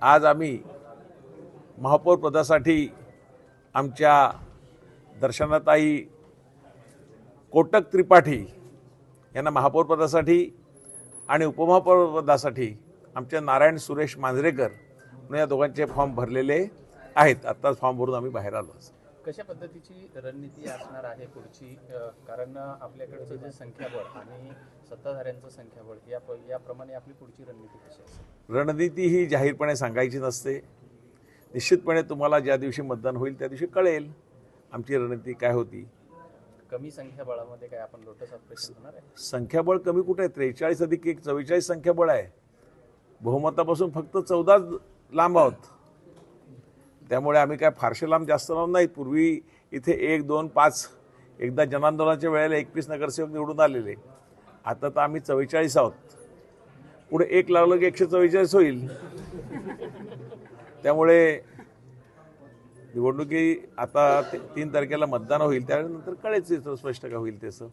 आज आम्ही महापौर पदासाठी आमच्या दर्शनाताई कोटक त्रिपाठी यांना महापौर पदासाठी आणि उपमहापौर पदासाठी आमच्या नारायण सुरेश मांजरेकर म्हणून या दोघांचे फॉर्म भरलेले आहेत. आत्ताच फॉर्म भरून आम्ही बाहेर आलो. कशा पद्धतीची रणनीती असणार आहे पुढची, कारण आपल्याकडचं जे संख्याबळ आणि सत्ताधाऱ्यांचं संख्याबळ याप्रमाणे आपली पुढची रणनीती कशी असेल? रणनीती ही जाहीरपणे सांगायची नसते. निश्चितपणे तुम्हाला ज्या दिवशी मतदान होईल त्या दिवशी कळेल आमची रणनीती काय होती. कमी संख्याबळामध्ये काय आपण लोटस ऑपरेशन होणार आहे? संख्याबळ कमी कुठे आहे? 43 अधिक 1 44 संख्याबळ आहे. बहुमतापासून फक्त 14 लांब आहोत. त्यामुळे आम्ही काय फारसे लांब जास्त लांब नाहीत. पूर्वी इथे 1 2 5 एकदा जनांदोलनाच्या वेळेला 21 नगरसेवक निवडून आलेले. आता तर आम्ही 44 आहोत. पुढे 1 लागलं की 144 होईल. त्यामुळे निवडणुकी आता 3 तारखेला मतदान होईल त्यानंतर कळेल स्पष्ट का होईल तसं.